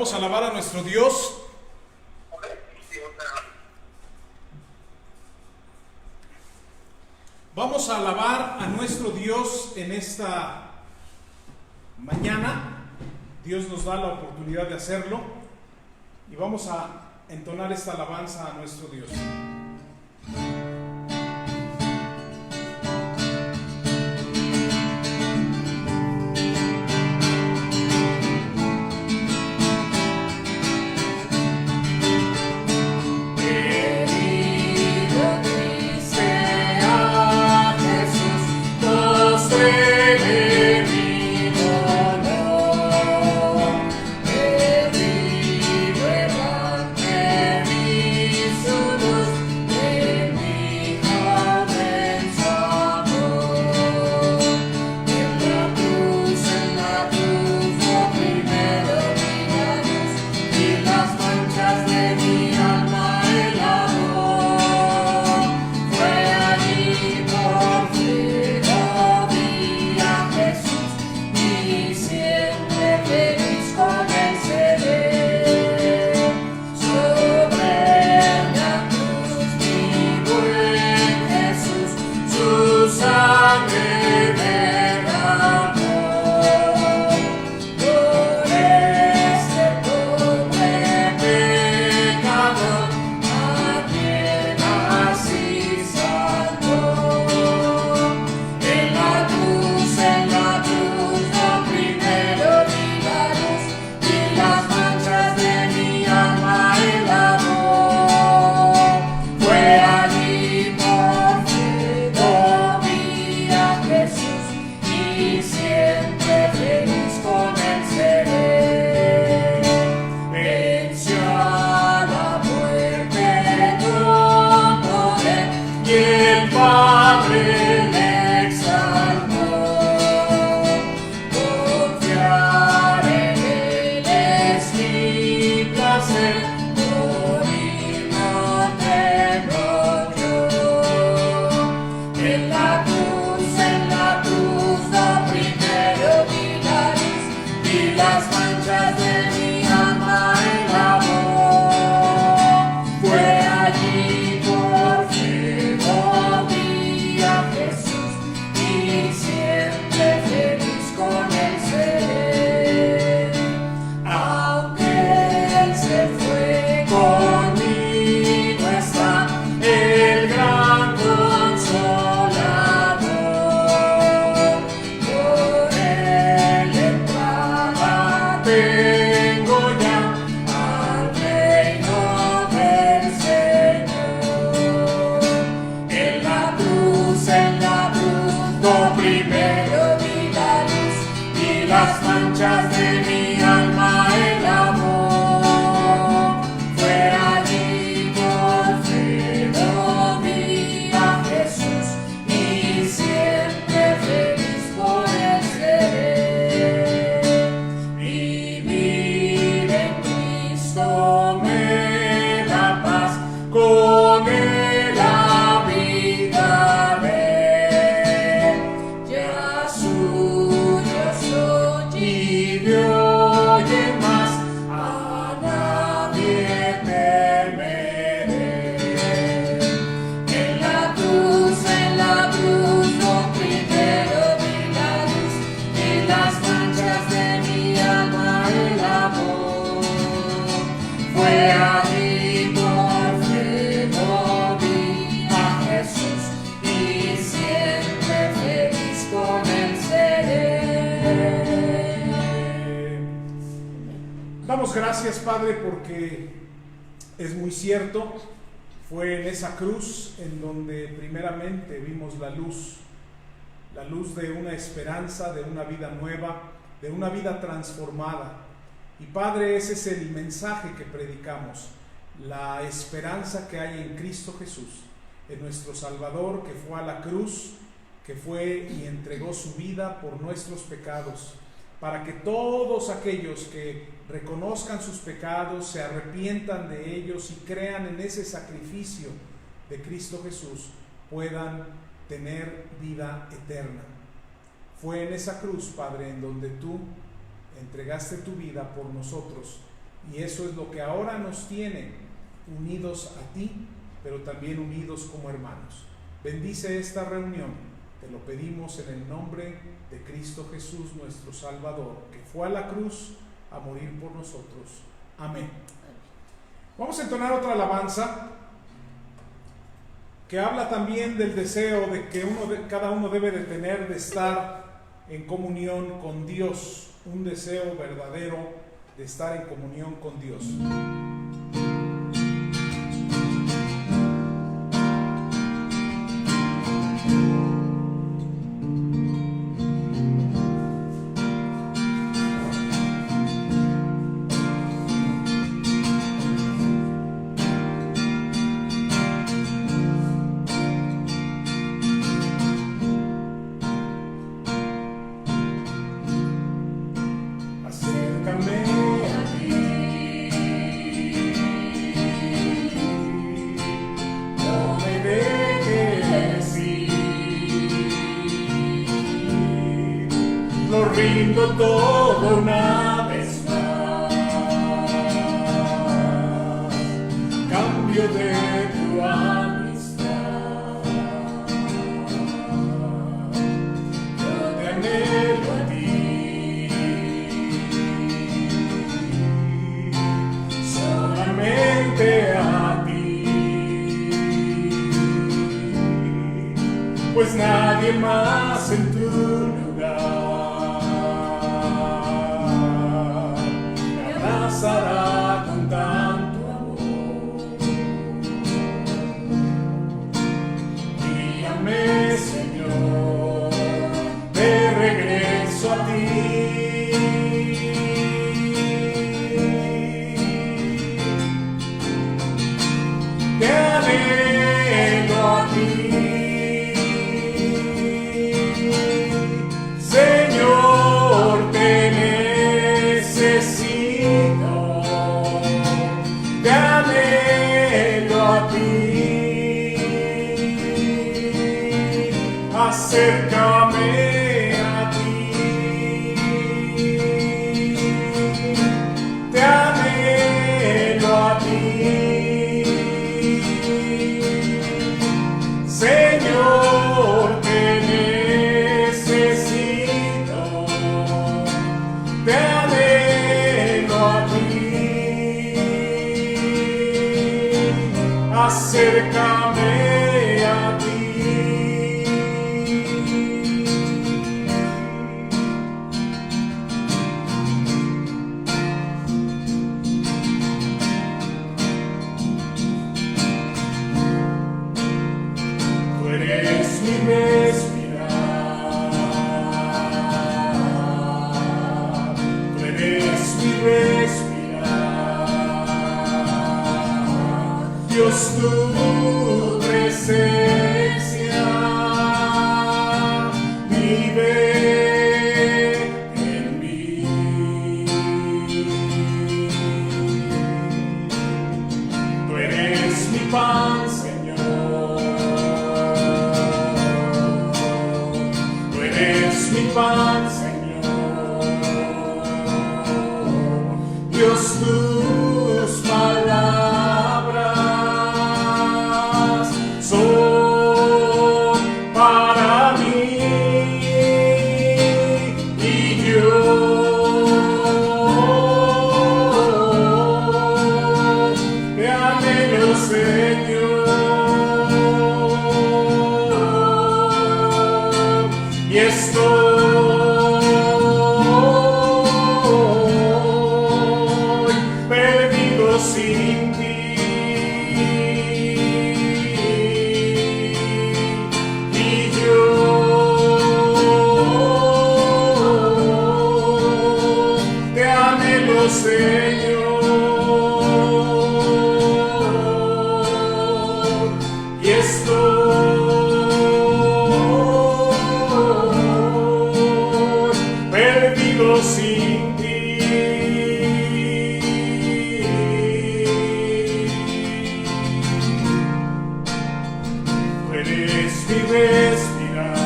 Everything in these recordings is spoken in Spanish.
Vamos a alabar a nuestro Dios. Vamos a alabar a nuestro Dios en esta mañana. Dios nos da la oportunidad de hacerlo y vamos a entonar esta alabanza a nuestro Dios. Gracias, Padre, porque es muy cierto, fue en esa cruz en donde primeramente vimos la luz de una esperanza, de una vida nueva, de una vida transformada. Y Padre, ese es el mensaje que predicamos, la esperanza que hay en Cristo Jesús, en nuestro Salvador, que fue a la cruz, que fue y entregó su vida por nuestros pecados, para que todos aquellos que reconozcan sus pecados, se arrepientan de ellos y crean en ese sacrificio de Cristo Jesús, puedan tener vida eterna. Fue en esa cruz, Padre, en donde tú entregaste tu vida por nosotros Y eso es lo que ahora nos tiene unidos a ti, pero también unidos como hermanos. Bendice esta reunión, te lo pedimos en el nombre de Cristo Jesús, nuestro Salvador, que fue a la cruz a morir por nosotros. Amén. Vamos a entonar otra alabanza que habla también del deseo de que cada uno debe de tener de estar en comunión con Dios, un deseo verdadero de estar en comunión con Dios. Rindo todo una vez más, cambio de tu amistad. Yo te anhelo a ti, solamente a ti, pues nadie más en tu lugar hará con tanto amor. Guíame, Señor, de regreso a ti. Te anhelo a ti, Señor, te necesito. Te anhelo a ti, acércame a ti. Te anhelo a ti, Señor, te necesito. Te anhelo a ti, acércame a ti. Tú eres mi respirar, tú eres mi respirar, Dios, tu presencia vive en mí. Tú eres mi pan, Señor, tú eres mi pan, Señor, Dios, tus palabras son para mí, y yo te anhelo, Señor, y estoy perdido sin ti. Señor, y estoy perdido sin ti. Tú eres mi respirar,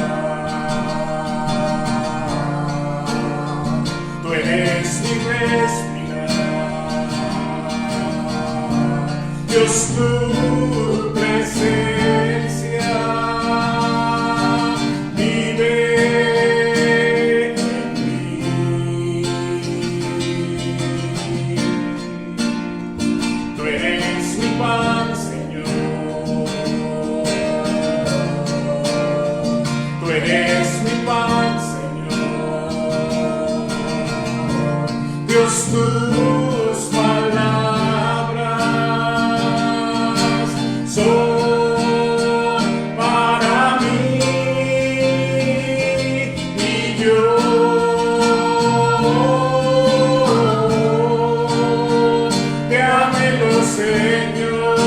tú eres mi respirar, Dios, tu presencia vive en mí. Tú eres mi pan, Señor. Tú eres mi pan, Señor. Dios, tus palabras son para mí y yo te anhelo, Señor,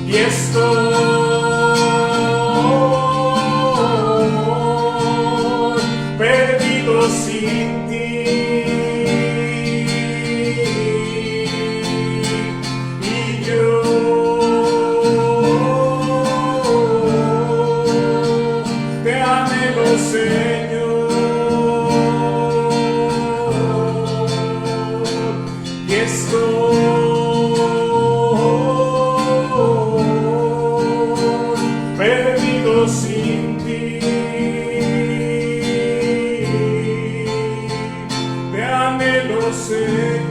y estoy perdido sin ti, y yo te anhelo, Señor, y estoy perdido sin ti. Te anhelo, Señor.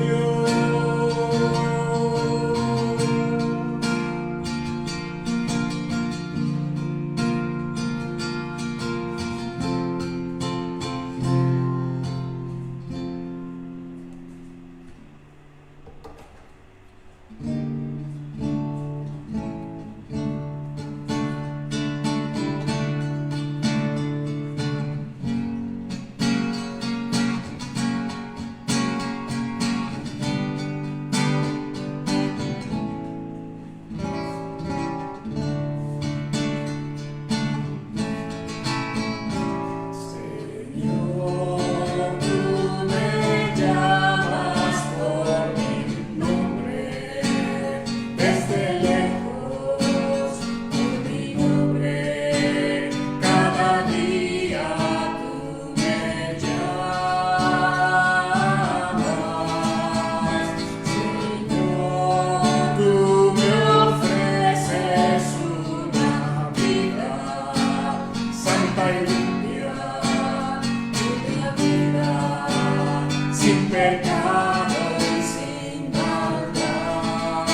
Sin pecado y sin maldad,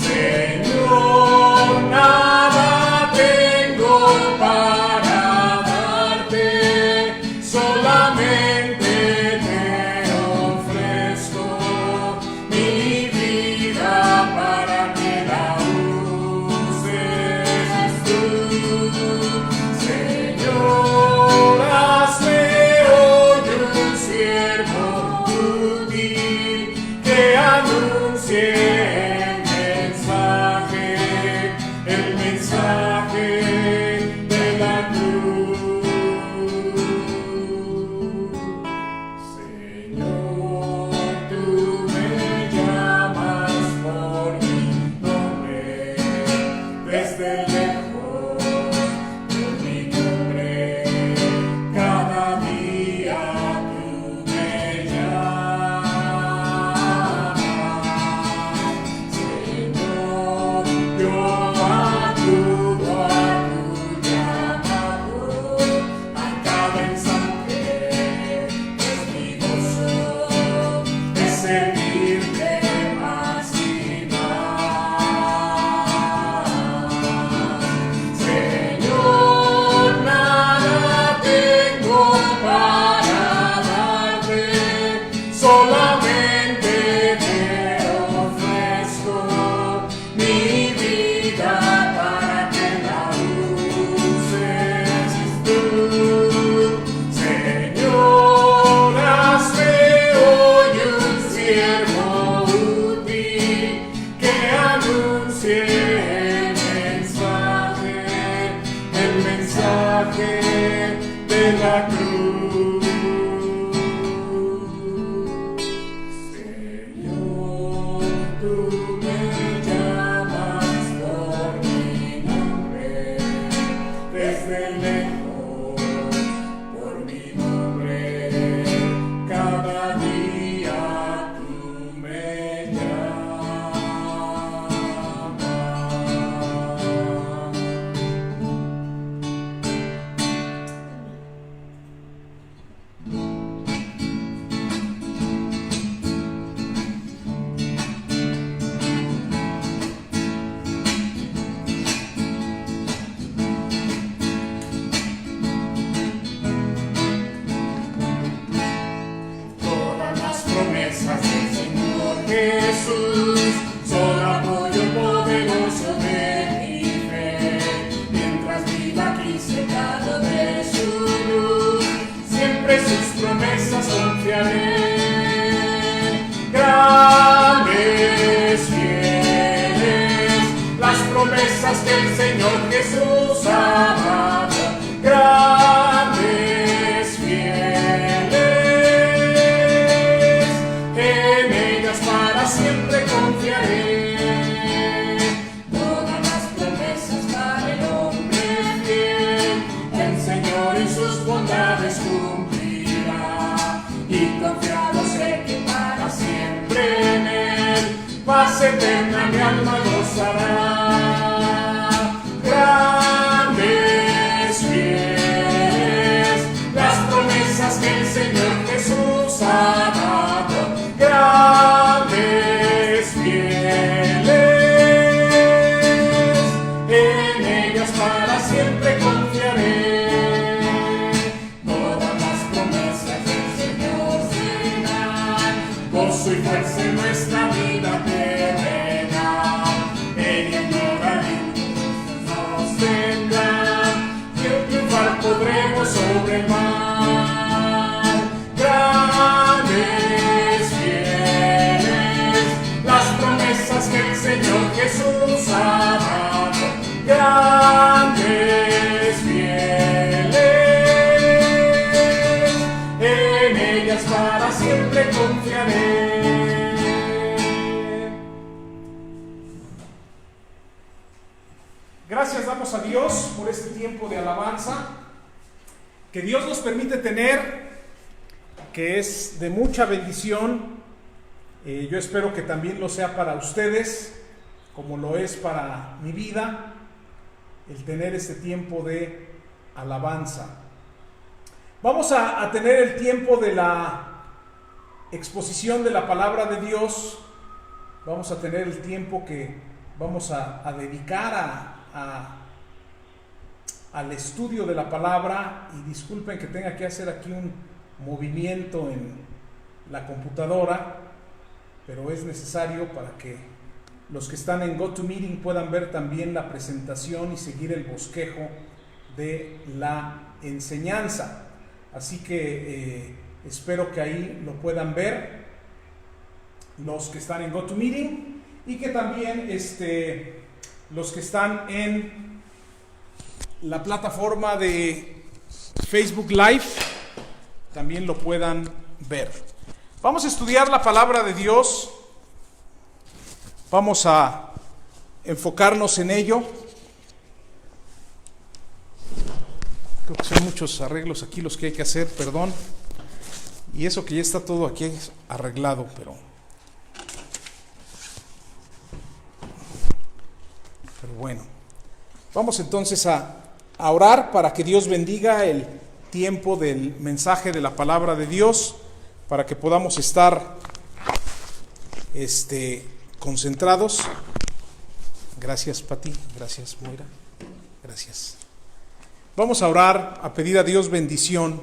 Señor, nada tengo para darte, solamente te ofrezco mi vida para que la uses tú, Señor, hazme un siervo útil que anuncie el mensaje de la cruz. Señor, tú me llamas por mi nombre, desde lejos por mi nombre, cada día. Solamente te ofrezco mi vida para que la uses tú, Señor, hazme hoy un siervo útil que anuncie el mensaje de la cruz. Tú me llamas por mi nombre, desde lejos por mi nombre, confiaré. Grandes, fieles, las promesas que el Señor Jesús ha dado. Grandes, fieles, en ellas para siempre confiaré. Todas las promesas para el hombre Fiel, el Señor en sus bondades cumplirá, y confiado sé que para siempre en Él paz eterna mi alma gozará. Grandes, fieles, las promesas que el Señor Jesús ha dado. Grandes, fieles, en ellas para siempre confiaré. Todas las promesas del Señor serán Gozo y fuerza en nuestra vida terrena, ella en gloria nos tendrá, y al triunfar podremos sobre el mar. Grandes, fieles, las promesas que el Señor Jesús ha dado. Grandes, fieles, en ellas para siempre confiaré. Gracias damos a Dios por este tiempo de alabanza que Dios nos permite tener, que es de mucha bendición. Yo espero que también lo sea para ustedes, como lo es para mi vida, el tener este tiempo de alabanza. Vamos a tener el tiempo de la exposición de la palabra de Dios. Vamos a tener el tiempo que vamos a dedicar al estudio de la palabra. Y disculpen que tenga que hacer aquí un movimiento en la computadora, pero es necesario para que los que están en GoToMeeting puedan ver también la presentación y seguir el bosquejo de la enseñanza. Así que espero que ahí lo puedan ver los que están en GoToMeeting, y que también los que están en la plataforma de Facebook Live también lo puedan ver. Vamos a estudiar la palabra de Dios. Vamos a enfocarnos en ello. Creo que son muchos arreglos aquí los que hay que hacer, perdón. Y eso que ya está todo aquí arreglado, pero bueno. Vamos entonces a orar para que Dios bendiga el tiempo del mensaje de la palabra de Dios, para que podamos estar concentrados. Gracias, Pati. Gracias, Moira. Gracias. Vamos a orar, a pedir a Dios bendición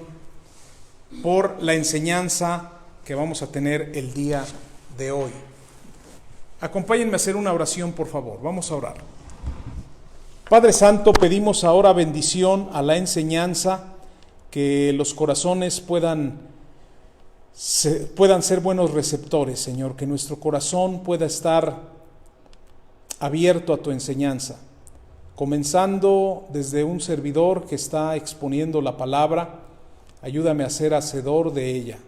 por la enseñanza que vamos a tener el día de hoy. Acompáñenme a hacer una oración, por favor. Vamos a orar. Padre Santo, pedimos ahora bendición a la enseñanza, que los corazones puedan ser buenos receptores, Señor, que nuestro corazón pueda estar abierto a tu enseñanza, comenzando desde un servidor que está exponiendo la palabra. Ayúdame a ser hacedor de ella,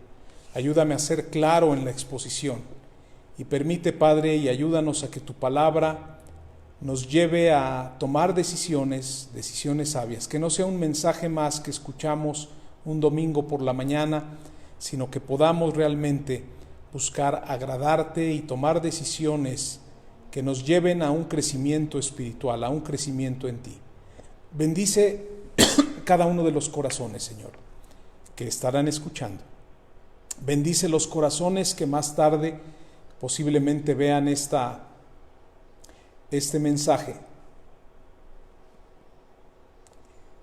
ayúdame a ser claro en la exposición, y permite, Padre, y ayúdanos a que tu palabra nos lleve a tomar decisiones sabias, que no sea un mensaje más que escuchamos un domingo por la mañana, sino que podamos realmente buscar agradarte y tomar decisiones que nos lleven a un crecimiento espiritual, a un crecimiento en ti. Bendice cada uno de los corazones, Señor, que estarán escuchando. Bendice los corazones que más tarde posiblemente vean este mensaje,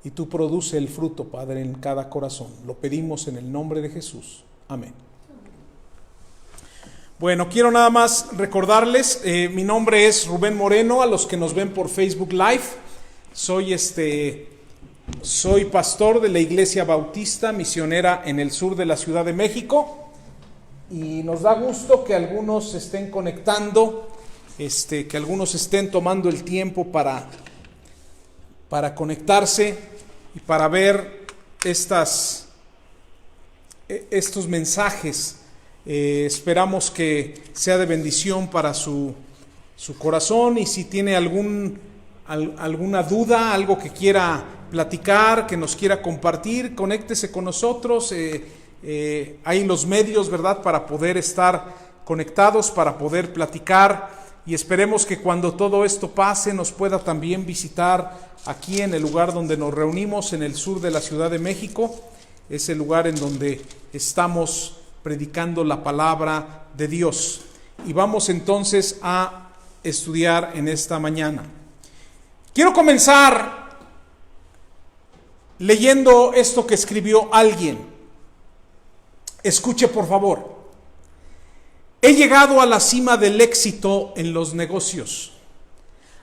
y tú produce el fruto, Padre, en cada corazón. Lo pedimos en el nombre de Jesús. Amén. Bueno, quiero nada más recordarles, mi nombre es Rubén Moreno, a los que nos ven por Facebook Live. Soy pastor de la Iglesia Bautista Misionera en el sur de la Ciudad de México. y nos da gusto que algunos se estén conectando, que algunos estén tomando el tiempo para conectarse y para ver estos mensajes. Esperamos que sea de bendición para su corazón, y si tiene alguna duda, algo que quiera platicar, que nos quiera compartir, conéctese con nosotros. Hay los medios, ¿verdad?, para poder estar conectados, para poder platicar, y esperemos que cuando todo esto pase nos pueda también visitar aquí en el lugar donde nos reunimos, en el sur de la Ciudad de México. Es el lugar en donde estamos predicando la palabra de Dios. Y vamos entonces a estudiar en esta mañana. Quiero comenzar leyendo esto que escribió alguien. Escuche, por favor. He llegado a la cima del éxito en los negocios.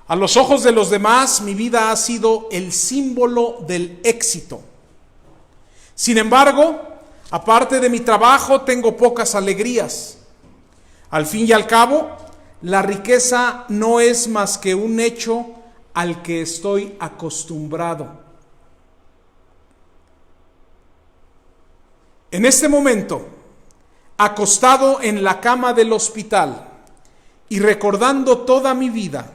A los ojos de los demás, mi vida ha sido el símbolo del éxito. Sin embargo, aparte de mi trabajo, tengo pocas alegrías. Al fin y al cabo, la riqueza no es más que un hecho al que estoy acostumbrado. En este momento, acostado en la cama del hospital y recordando toda mi vida,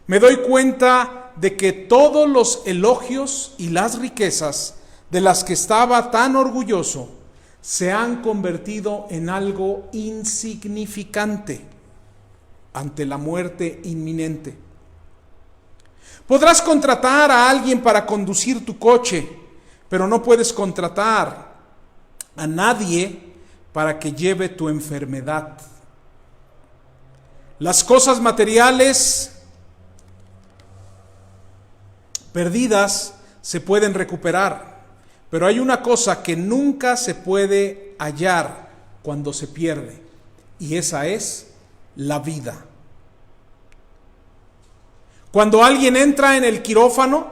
me doy cuenta de que todos los elogios y las riquezas de las que estaba tan orgulloso se han convertido en algo insignificante ante la muerte inminente. Podrás contratar a alguien para conducir tu coche, pero no puedes contratar a nadie para que lleve tu enfermedad. Las cosas materiales perdidas se pueden recuperar, pero hay una cosa que nunca se puede hallar cuando se pierde, y esa es la vida. Cuando alguien entra en el quirófano,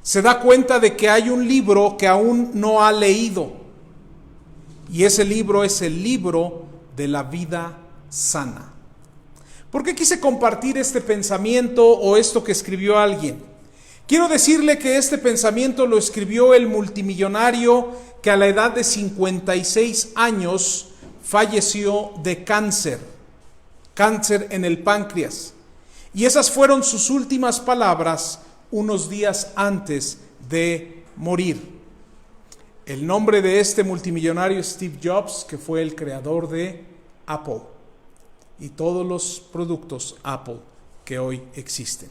se da cuenta de que hay un libro que aún no ha leído, y ese libro es el libro de la vida sana. ¿Por qué quise compartir este pensamiento o esto que escribió alguien? Quiero decirle que este pensamiento lo escribió el multimillonario que a la edad de 56 años falleció de cáncer en el páncreas. Y esas fueron sus últimas palabras unos días antes de morir. El nombre de este multimillonario es Steve Jobs, que fue el creador de Apple y todos los productos Apple que hoy existen.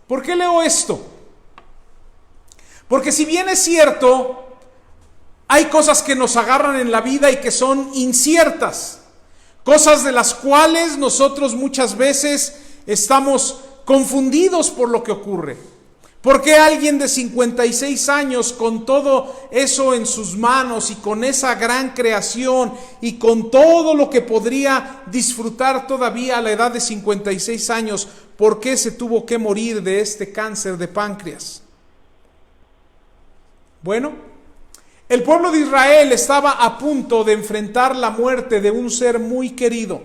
¿Por qué leo esto? Porque si bien es cierto, hay cosas que nos agarran en la vida y que son inciertas, cosas de las cuales nosotros muchas veces estamos confundidos por lo que ocurre. ¿Por qué alguien de 56 años, con todo eso en sus manos y con esa gran creación y con todo lo que podría disfrutar todavía a la edad de 56 años, por qué se tuvo que morir de este cáncer de páncreas? Bueno, el pueblo de Israel estaba a punto de enfrentar la muerte de un ser muy querido,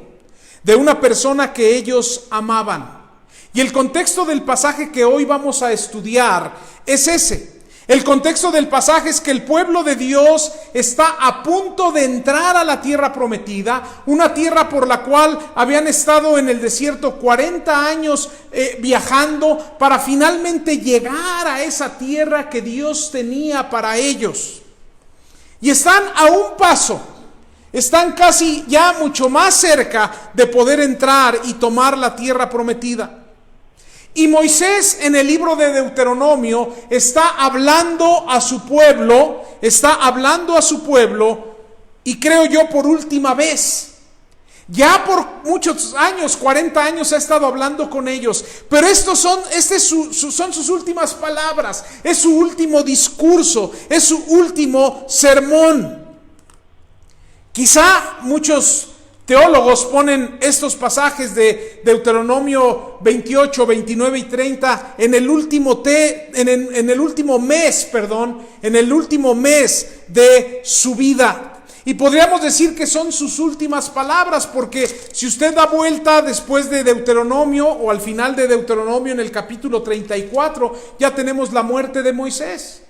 de una persona que ellos amaban. Y el contexto del pasaje que hoy vamos a estudiar es ese. El contexto del pasaje es que el pueblo de Dios está a punto de entrar a la tierra prometida, una tierra por la cual habían estado en el desierto 40 años viajando para finalmente llegar a esa tierra que Dios tenía para ellos. Y están a un paso, están casi ya mucho más cerca de poder entrar y tomar la tierra prometida. Y Moisés en el libro de Deuteronomio está hablando a su pueblo, y creo yo por última vez. Ya por muchos años, 40 años ha estado hablando con ellos, pero son sus últimas palabras, es su último discurso, es su último sermón. Quizá muchos teólogos ponen estos pasajes de Deuteronomio 28, 29 y 30 en el último mes de su vida. Y podríamos decir que son sus últimas palabras, porque si usted da vuelta después de Deuteronomio o al final de Deuteronomio en el capítulo 34, ya tenemos la muerte de Moisés.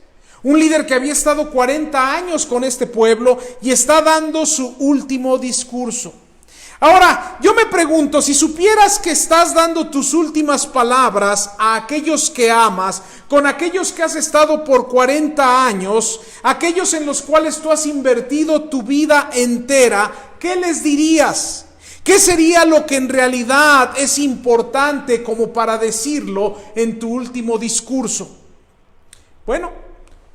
Un líder que había estado 40 años con este pueblo y está dando su último discurso. Ahora, yo me pregunto, si supieras que estás dando tus últimas palabras a aquellos que amas, con aquellos que has estado por 40 años, aquellos en los cuales tú has invertido tu vida entera, ¿qué les dirías? ¿Qué sería lo que en realidad es importante como para decirlo en tu último discurso? Bueno,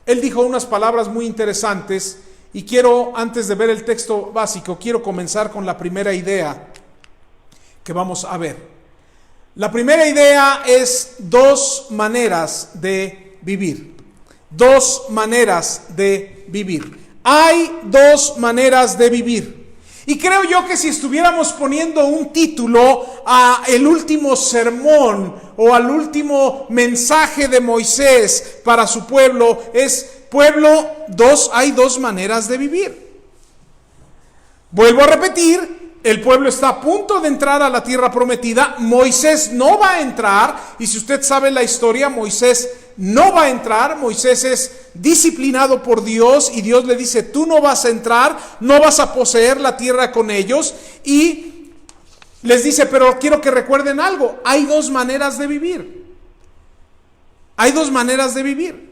él dijo unas palabras muy interesantes. Y quiero, antes de ver el texto básico, quiero comenzar con la primera idea que vamos a ver. La primera idea es 2 maneras de vivir. 2 maneras de vivir. Hay 2 maneras de vivir. Y creo yo que si estuviéramos poniendo un título a el último sermón o al último mensaje de Moisés para su pueblo, es: pueblo, hay 2 maneras de vivir. Vuelvo a repetir, el pueblo está a punto de entrar a la tierra prometida. Moisés no va a entrar, y si usted sabe la historia, Moisés no va a entrar. Moisés es disciplinado por Dios y Dios le dice: tú no vas a entrar, no vas a poseer la tierra con ellos. Y les dice: pero quiero que recuerden algo, hay 2 maneras de vivir. Hay 2 maneras de vivir.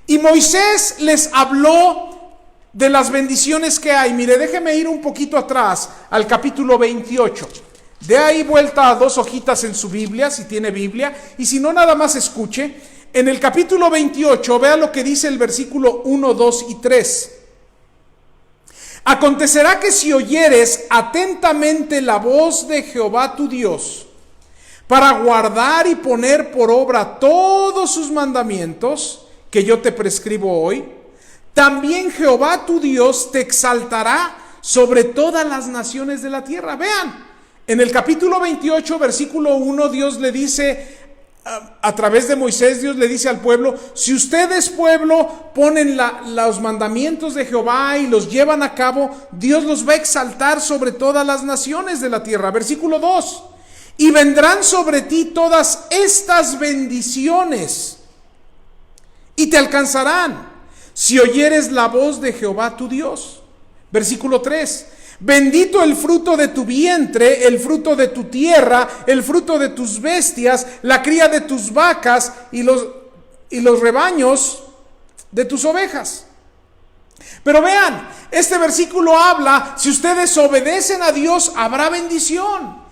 Y Moisés les habló de las bendiciones que hay. Mire, déjeme ir un poquito atrás al capítulo 28. De ahí vuelta a 2 hojitas en su Biblia, si tiene Biblia, y si no, nada más escuche. En el capítulo 28, vea lo que dice el versículo 1, 2 y 3. Acontecerá que si oyeres atentamente la voz de Jehová tu Dios, para guardar y poner por obra todos sus mandamientos que yo te prescribo hoy, también Jehová tu Dios te exaltará sobre todas las naciones de la tierra. Vean, en el capítulo 28, versículo 1, Dios le dice, a través de Moisés, Dios le dice al pueblo: si ustedes, pueblo, ponen los mandamientos de Jehová y los llevan a cabo, Dios los va a exaltar sobre todas las naciones de la tierra. Versículo 2, y vendrán sobre ti todas estas bendiciones y te alcanzarán si oyeres la voz de Jehová tu Dios. Versículo 3, bendito el fruto de tu vientre, el fruto de tu tierra, el fruto de tus bestias, la cría de tus vacas y los rebaños de tus ovejas. Pero vean, este versículo habla: si ustedes obedecen a Dios, habrá bendición.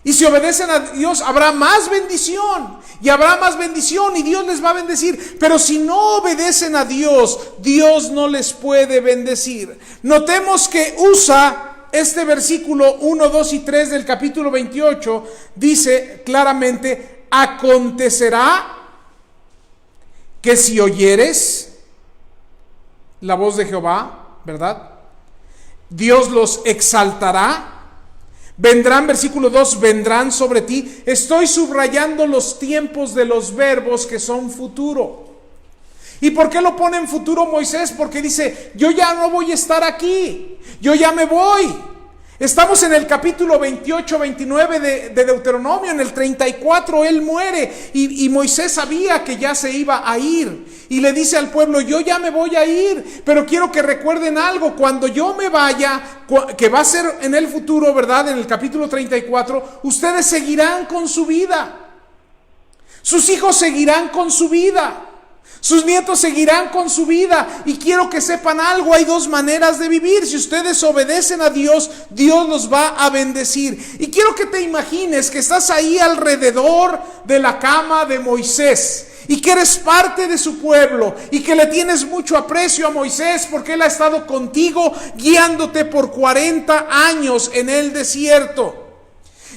Y si obedecen a Dios, habrá más bendición. Y habrá más bendición y Dios les va a bendecir. Pero si no obedecen a Dios, Dios no les puede bendecir. Notemos que usa este versículo 1, 2 y 3 del capítulo 28. Dice claramente: acontecerá que si oyeres la voz de Jehová, ¿verdad? Dios los exaltará. Vendrán, versículo 2, vendrán sobre ti. Estoy subrayando los tiempos de los verbos que son futuro. ¿Y por qué lo pone en futuro Moisés? Porque dice: yo ya no voy a estar aquí, yo ya me voy. Estamos en el capítulo 28, 29 de Deuteronomio. En el 34 él muere y Moisés sabía que ya se iba a ir. Y le dice al pueblo: yo ya me voy a ir, pero quiero que recuerden algo. Cuando yo me vaya, que va a ser en el futuro, ¿verdad? En el capítulo 34, ustedes seguirán con su vida. Sus hijos seguirán con su vida. Sus nietos seguirán con su vida. Y quiero que sepan algo: hay 2 maneras de vivir. Si ustedes obedecen a Dios, Dios los va a bendecir. Y quiero que te imagines que estás ahí alrededor de la cama de Moisés, y que eres parte de su pueblo, y que le tienes mucho aprecio a Moisés porque él ha estado contigo guiándote por 40 años en el desierto.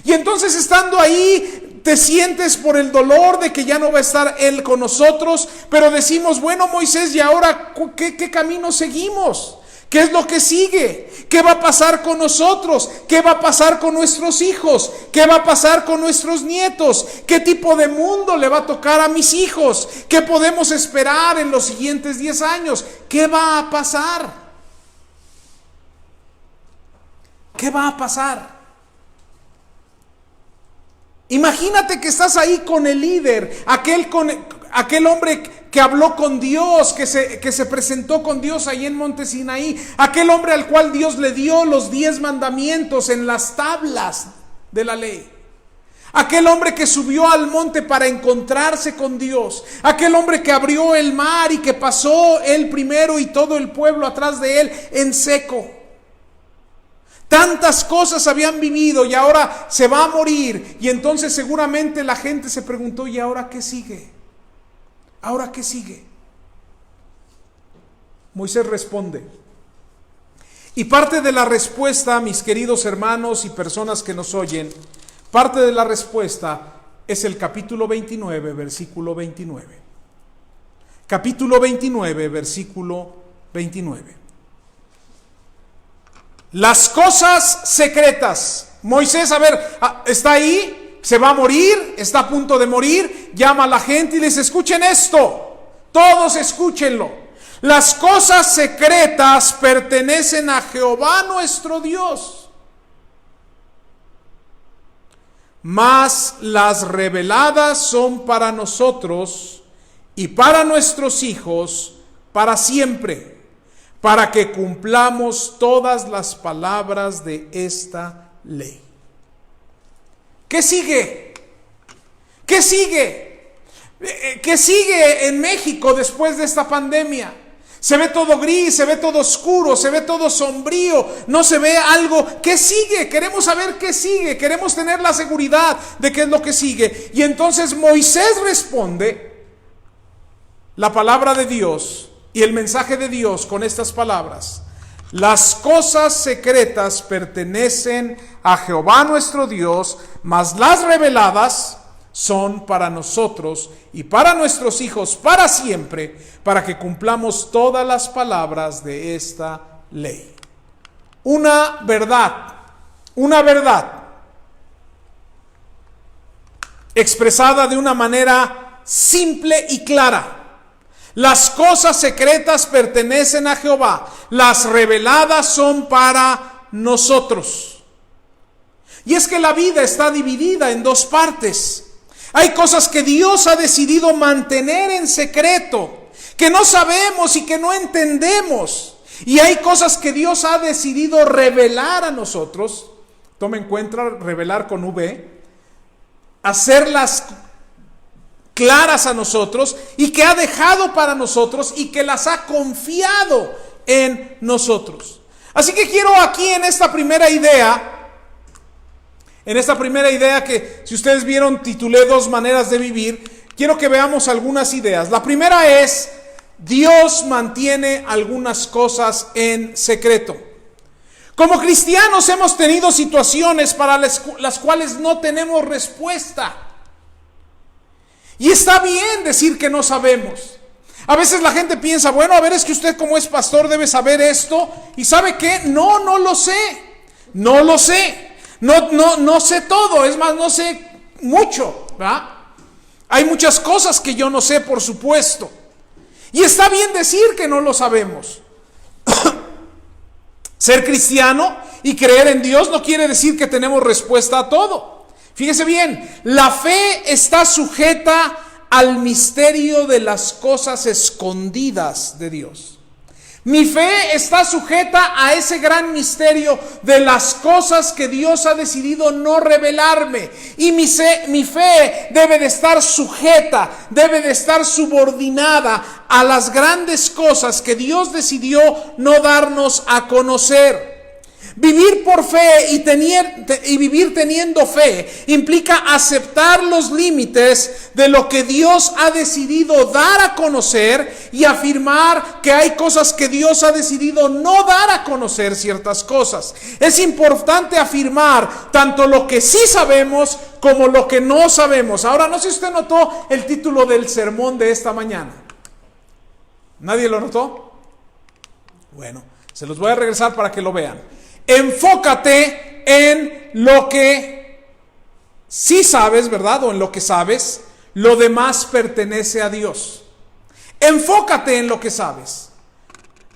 Y entonces, estando ahí, te sientes por el dolor de que ya no va a estar él con nosotros, pero decimos: bueno, Moisés, ¿y ahora qué camino seguimos? ¿Qué es lo que sigue? ¿Qué va a pasar con nosotros? ¿Qué va a pasar con nuestros hijos? ¿Qué va a pasar con nuestros nietos? ¿Qué tipo de mundo le va a tocar a mis hijos? ¿Qué podemos esperar en los siguientes 10 años? ¿Qué va a pasar? ¿Qué va a pasar? Imagínate que estás ahí con el líder, aquel hombre que habló con Dios, que se presentó con Dios ahí en Monte Sinaí, aquel hombre al cual Dios le dio los 10 mandamientos en las tablas de la ley. Aquel hombre que subió al monte para encontrarse con Dios. Aquel hombre que abrió el mar y que pasó él primero y todo el pueblo atrás de él en seco. Tantas cosas habían vivido y ahora se va a morir. Y entonces seguramente la gente se preguntó, ¿y ahora qué sigue? ¿Ahora qué sigue? Moisés responde. Y parte de la respuesta, mis queridos hermanos y personas que nos oyen, parte de la respuesta es el capítulo 29, versículo 29. Capítulo 29, versículo 29. Las cosas secretas. Moisés, a ver, está ahí, se va a morir, está a punto de morir, llama a la gente y les escuchen esto, todos escúchenlo. Las cosas secretas pertenecen a Jehová nuestro Dios, mas las reveladas son para nosotros y para nuestros hijos para siempre, para que cumplamos todas las palabras de esta ley. ¿Qué sigue? ¿Qué sigue? ¿Qué sigue en México después de esta pandemia? Se ve todo gris, se ve todo oscuro, se ve todo sombrío, no se ve algo. ¿Qué sigue? Queremos saber qué sigue, queremos tener la seguridad de qué es lo que sigue. Y entonces Moisés responde la palabra de Dios y el mensaje de Dios con estas palabras: las cosas secretas pertenecen a Jehová nuestro Dios, mas las reveladas son para nosotros y para nuestros hijos para siempre, para que cumplamos todas las palabras de esta ley. Una verdad expresada de una manera simple y clara. Las cosas secretas pertenecen a Jehová, las reveladas son para nosotros. Y es que la vida está dividida en dos partes. Hay cosas que Dios ha decidido mantener en secreto, que no sabemos y que no entendemos. Y hay cosas que Dios ha decidido revelar a nosotros. Toma en cuenta, revelar con V. Hacerlas claras a nosotros y que ha dejado para nosotros y que las ha confiado en nosotros. Así que quiero aquí en esta primera idea que si ustedes vieron titulé 2 maneras de vivir, quiero que veamos algunas ideas. La primera es: Dios mantiene algunas cosas en secreto. Como cristianos hemos tenido situaciones para las cuales no tenemos respuesta. Y está bien decir que no sabemos. A veces la gente piensa, bueno, a ver, es que usted como es pastor debe saber esto. ¿Y sabe qué? No lo sé. No sé todo. Es más, no sé mucho, ¿verdad? Hay muchas cosas que yo no sé, por supuesto. Y está bien decir que no lo sabemos. Ser cristiano y creer en Dios no quiere decir que tenemos respuesta a todo. Fíjese bien, la fe está sujeta al misterio de las cosas escondidas de Dios. Mi fe está sujeta a ese gran misterio de las cosas que Dios ha decidido no revelarme. Y mi fe debe de estar sujeta, debe de estar subordinada a las grandes cosas que Dios decidió no darnos a conocer. Vivir por fe y vivir teniendo fe implica aceptar los límites de lo que Dios ha decidido dar a conocer y afirmar que hay cosas que Dios ha decidido no dar a conocer ciertas cosas. Es importante afirmar tanto lo que sí sabemos como lo que no sabemos. Ahora, no sé si usted notó el título del sermón de esta mañana. ¿Nadie lo notó? Bueno, se los voy a regresar para que lo vean. Enfócate en lo que sí sabes, ¿verdad? O en lo que sabes. Lo demás pertenece a Dios. Enfócate en lo que sabes.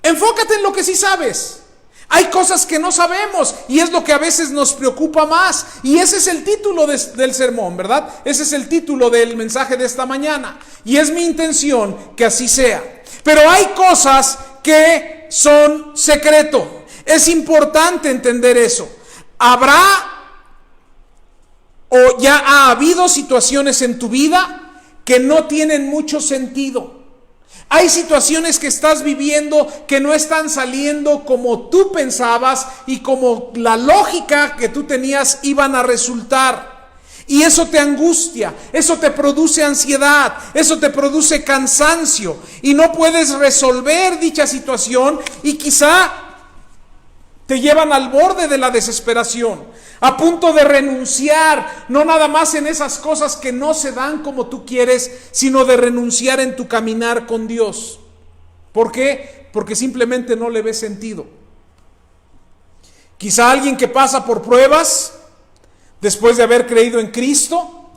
Enfócate en lo que sí sabes. Hay cosas que no sabemos y es lo que a veces nos preocupa más. Y ese es el título del sermón, ¿verdad? Ese es el título del mensaje de esta mañana. Y es mi intención que así sea. Pero hay cosas que son secreto. Es importante entender eso. Habrá o ya ha habido situaciones en tu vida que no tienen mucho sentido. Hay situaciones que estás viviendo que no están saliendo como tú pensabas y como la lógica que tú tenías iban a resultar. Y eso te angustia, eso te produce ansiedad, eso te produce cansancio y no puedes resolver dicha situación y quizá te llevan al borde de la desesperación, a punto de renunciar, no nada más en esas cosas que no se dan como tú quieres, sino de renunciar en tu caminar con Dios. ¿Por qué? Porque simplemente no le ves sentido. Quizá alguien que pasa por pruebas, después de haber creído en Cristo,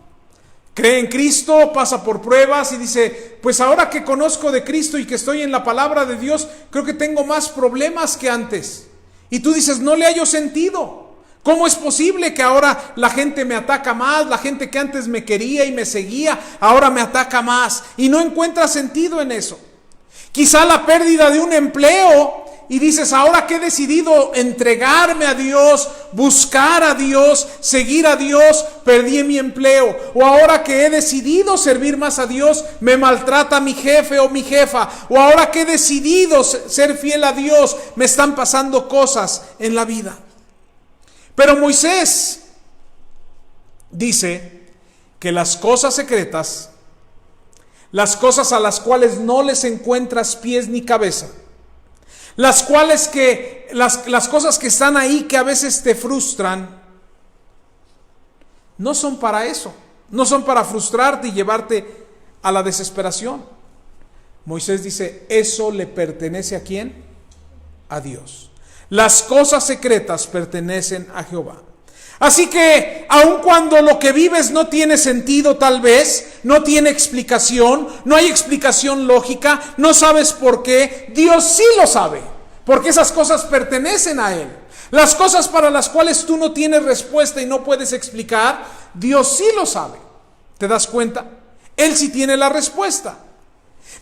cree en Cristo, pasa por pruebas y dice, pues ahora que conozco de Cristo y que estoy en la palabra de Dios, creo que tengo más problemas que antes. Y tú dices, no le hallo sentido. ¿Cómo es posible que ahora la gente me ataca más? La gente que antes me quería y me seguía, ahora me ataca más. Y no encuentras sentido en eso. Quizá la pérdida de un empleo y dices, ahora que he decidido entregarme a Dios, buscar a Dios, seguir a Dios, perdí mi empleo. O ahora que he decidido servir más a Dios, me maltrata mi jefe o mi jefa. O ahora que he decidido ser fiel a Dios, me están pasando cosas en la vida. Pero Moisés dice que las cosas secretas, las cosas a las cuales no les encuentras pies ni cabeza, las cosas que están ahí que a veces te frustran, no son para eso, no son para frustrarte y llevarte a la desesperación. Moisés dice, eso le pertenece ¿a quién? A Dios. Las cosas secretas pertenecen a Jehová. Así que, aun cuando lo que vives no tiene sentido tal vez, no tiene explicación, no hay explicación lógica, no sabes por qué, Dios sí lo sabe, porque esas cosas pertenecen a Él. Las cosas para las cuales tú no tienes respuesta y no puedes explicar, Dios sí lo sabe. ¿Te das cuenta? Él sí tiene la respuesta.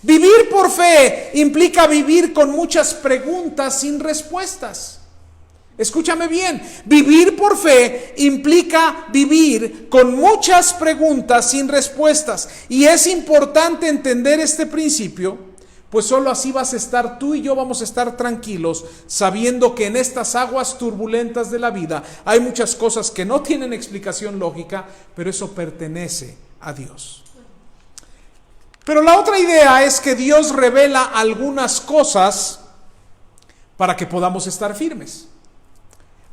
Vivir por fe implica vivir con muchas preguntas sin respuestas. Escúchame bien, vivir por fe implica vivir con muchas preguntas sin respuestas. Y es importante entender este principio, pues solo así vas a estar tú y yo, vamos a estar tranquilos, sabiendo que en estas aguas turbulentas de la vida hay muchas cosas que no tienen explicación lógica, pero eso pertenece a Dios. Pero la otra idea es que Dios revela algunas cosas para que podamos estar firmes.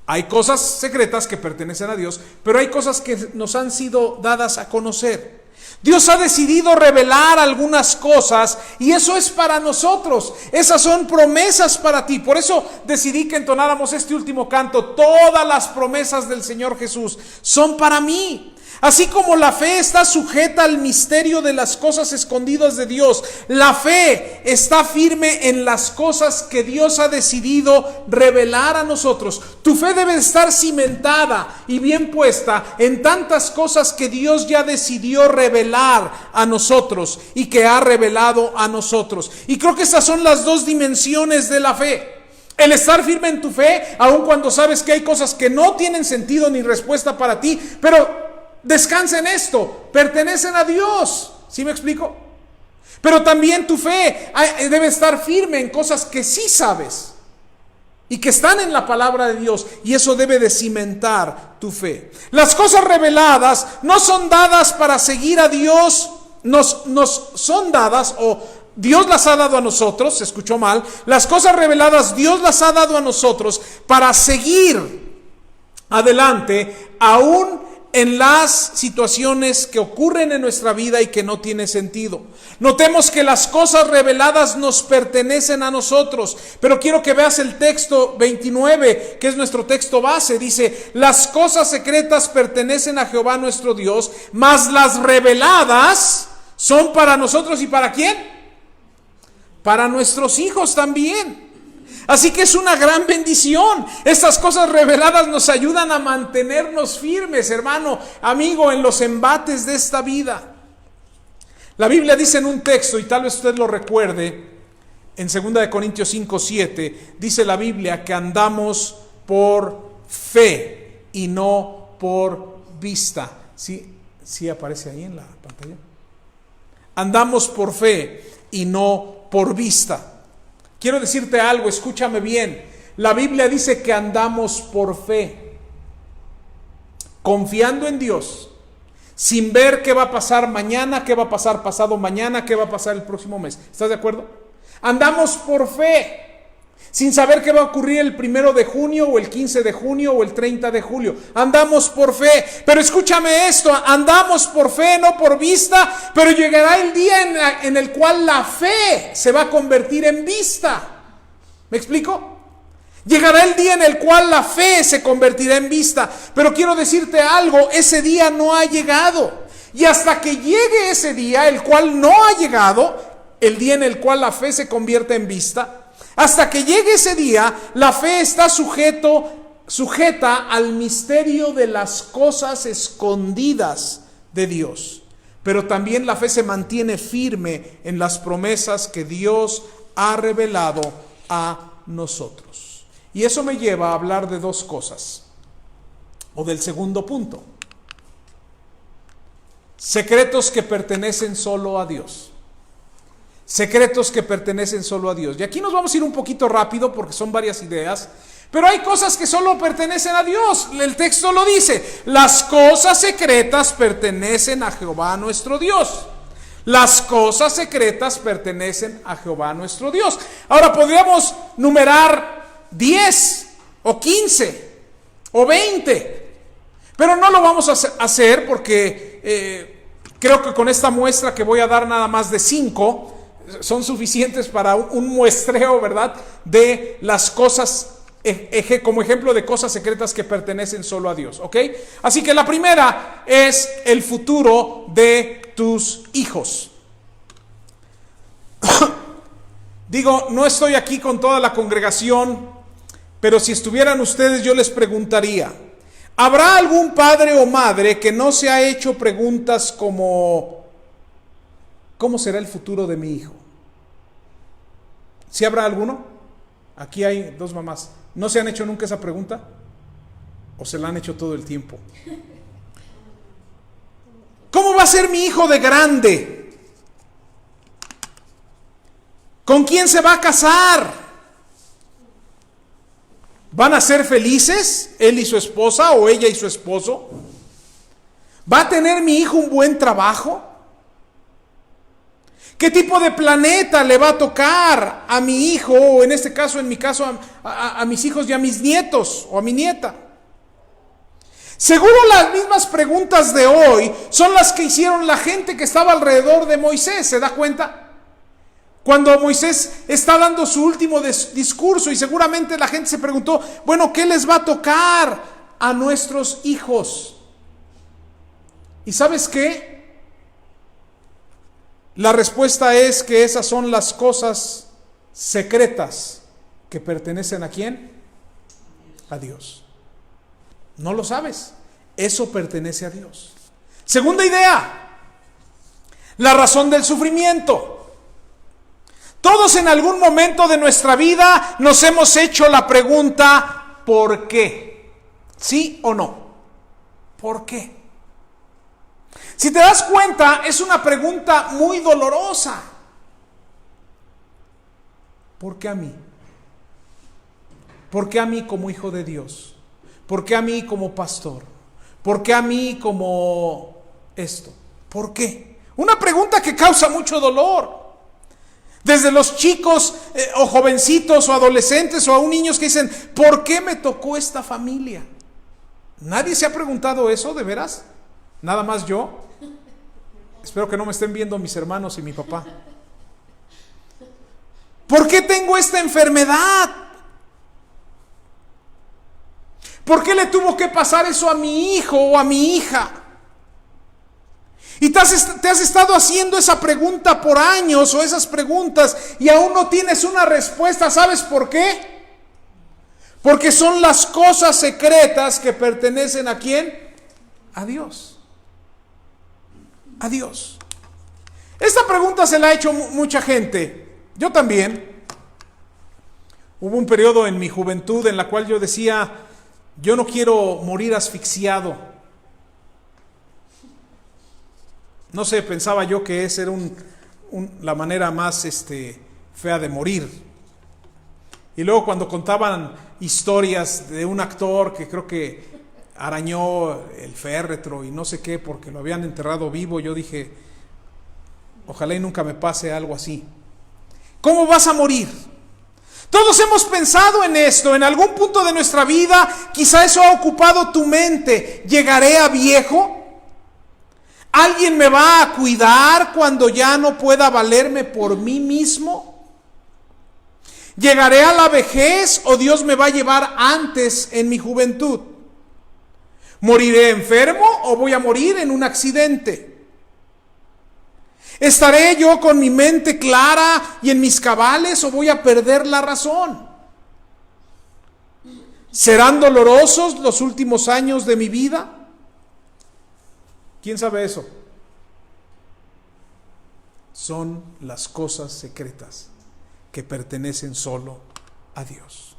Hay cosas secretas que pertenecen a Dios, pero hay cosas que nos han sido dadas a conocer. Dios ha decidido revelar algunas cosas y eso es para nosotros. Esas son promesas para ti. Por eso decidí que entonáramos este último canto. Todas las promesas del Señor Jesús son para mí. Así como la fe está sujeta al misterio de las cosas escondidas de Dios, la fe está firme en las cosas que Dios ha decidido revelar a nosotros. Tu fe debe estar cimentada y bien puesta en tantas cosas que Dios ya decidió revelar a nosotros y que ha revelado a nosotros. Y creo que estas son las dos dimensiones de la fe. El estar firme en tu fe, aun cuando sabes que hay cosas que no tienen sentido ni respuesta para ti, pero descansa en esto, pertenecen a Dios. ¿Sí me explico? Pero también tu fe debe estar firme en cosas que sí sabes y que están en la palabra de Dios, y eso debe de cimentar tu fe. Las cosas reveladas no son dadas para seguir a Dios, nos son dadas, o Dios las ha dado a nosotros. Se escuchó mal. Las cosas reveladas Dios las ha dado a nosotros para seguir adelante aún en las situaciones que ocurren en nuestra vida y que no tiene sentido. Notemos que las cosas reveladas nos pertenecen a nosotros, pero quiero que veas el texto 29, que es nuestro texto base. Dice, las cosas secretas pertenecen a Jehová nuestro Dios, mas las reveladas son para nosotros. ¿Y para quién? Para nuestros hijos también. Así que es una gran bendición. Estas cosas reveladas nos ayudan a mantenernos firmes, hermano, amigo, en los embates de esta vida. La Biblia dice en un texto, y tal vez usted lo recuerde, en 2 Corintios 5:7, dice la Biblia que andamos por fe y no por vista. ¿Sí aparece ahí en la pantalla? Andamos por fe y no por vista. Quiero decirte algo, escúchame bien. La Biblia dice que andamos por fe, confiando en Dios, sin ver qué va a pasar mañana, qué va a pasar pasado mañana, qué va a pasar el próximo mes. ¿Estás de acuerdo? Andamos por fe, sin saber qué va a ocurrir el 1 de junio o el 15 de junio o el 30 de julio. Andamos por fe. Pero escúchame esto, andamos por fe, no por vista, pero llegará el día en el cual la fe se va a convertir en vista. ¿Me explico? Llegará el día en el cual la fe se convertirá en vista. Pero quiero decirte algo, ese día no ha llegado. Y hasta que llegue ese día, el cual no ha llegado, el día en el cual la fe se convierte en vista, hasta que llegue ese día, la fe está sujeta al misterio de las cosas escondidas de Dios. Pero también la fe se mantiene firme en las promesas que Dios ha revelado a nosotros. Y eso me lleva a hablar de dos cosas, o del segundo punto. Secretos que pertenecen solo a Dios. Secretos que pertenecen solo a Dios. Y aquí nos vamos a ir un poquito rápido porque son varias ideas, pero hay cosas que solo pertenecen a Dios. El texto lo dice: las cosas secretas pertenecen a Jehová nuestro Dios. Las cosas secretas pertenecen a Jehová nuestro Dios. Ahora podríamos numerar 10 o 15 o 20, pero no lo vamos a hacer porque creo que con esta muestra que voy a dar nada más de 5 son suficientes para un muestreo, ¿verdad?, de las cosas, como ejemplo de cosas secretas que pertenecen solo a Dios, ¿ok? Así que la primera es el futuro de tus hijos. Digo, no estoy aquí con toda la congregación, pero si estuvieran ustedes yo les preguntaría: ¿habrá algún padre o madre que no se ha hecho preguntas como ¿cómo será el futuro de mi hijo? ¿Sí habrá alguno? Aquí hay 2 mamás. ¿No se han hecho nunca esa pregunta? ¿O se la han hecho todo el tiempo? ¿Cómo va a ser mi hijo de grande? ¿Con quién se va a casar? ¿Van a ser felices él y su esposa o ella y su esposo? ¿Va a tener mi hijo un buen trabajo? ¿Qué tipo de planeta le va a tocar a mi hijo, o en este caso, en mi caso, a mis hijos y a mis nietos o a mi nieta? Seguro las mismas preguntas de hoy son las que hicieron la gente que estaba alrededor de Moisés. ¿Se da cuenta? Cuando Moisés está dando su último discurso, y seguramente la gente se preguntó: bueno, ¿qué les va a tocar a nuestros hijos? ¿Y sabes qué? La respuesta es que esas son las cosas secretas que pertenecen ¿a quién? A Dios. No lo sabes. Eso pertenece a Dios. Segunda idea: la razón del sufrimiento. Todos en algún momento de nuestra vida nos hemos hecho la pregunta: ¿por qué? ¿Sí o no? ¿Por qué? Si te das cuenta, es una pregunta muy dolorosa. ¿Por qué a mí? ¿Por qué a mí como hijo de Dios? ¿Por qué a mí como pastor? ¿Por qué a mí como esto? ¿Por qué? Una pregunta que causa mucho dolor. Desde los chicos o jovencitos o adolescentes o aún niños que dicen: ¿por qué me tocó esta familia? ¿Nadie se ha preguntado eso de veras? ¿Nada más yo? Espero que no me estén viendo mis hermanos y mi papá. ¿Por qué tengo esta enfermedad? ¿Por qué le tuvo que pasar eso a mi hijo o a mi hija? Y te has estado haciendo esa pregunta por años, o esas preguntas, y aún no tienes una respuesta. ¿Sabes por qué? Porque son las cosas secretas que pertenecen ¿a quién? A Dios. A Dios. Esta pregunta se la ha hecho mucha gente. Yo también. Hubo un periodo en mi juventud en la cual yo decía, yo no quiero morir asfixiado. No sé, pensaba yo que esa era la manera más fea de morir. Y luego cuando contaban historias de un actor que creo que arañó el féretro y no sé qué porque lo habían enterrado vivo, yo dije, ojalá y nunca me pase algo así. ¿Cómo vas a morir? Todos hemos pensado en esto, en algún punto de nuestra vida, quizá eso ha ocupado tu mente. ¿Llegaré a viejo? ¿Alguien me va a cuidar cuando ya no pueda valerme por mí mismo? ¿Llegaré a la vejez o Dios me va a llevar antes en mi juventud? ¿Moriré enfermo o voy a morir en un accidente? ¿Estaré yo con mi mente clara y en mis cabales o voy a perder la razón? ¿Serán dolorosos los últimos años de mi vida? ¿Quién sabe eso? Son las cosas secretas que pertenecen solo a Dios.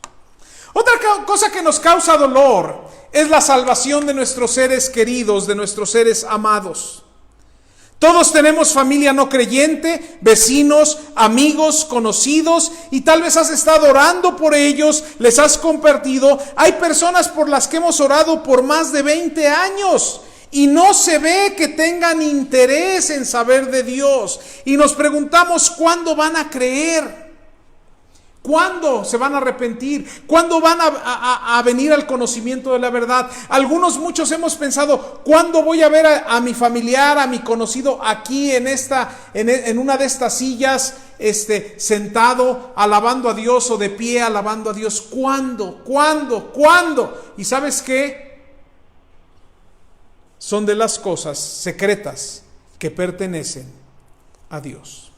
Otra cosa que nos causa dolor es la salvación de nuestros seres queridos, de nuestros seres amados. Todos tenemos familia no creyente, vecinos, amigos, conocidos, y tal vez has estado orando por ellos, les has compartido. Hay personas por las que hemos orado por más de 20 años y no se ve que tengan interés en saber de Dios. Y nos preguntamos, ¿cuándo van a creer? ¿Cuándo se van a arrepentir? ¿Cuándo van a venir al conocimiento de la verdad? Muchos hemos pensado, ¿cuándo voy a ver a mi familiar, a mi conocido aquí en una de estas sillas, sentado, alabando a Dios o de pie, alabando a Dios? ¿Cuándo? ¿Y sabes qué? Son de las cosas secretas que pertenecen a Dios.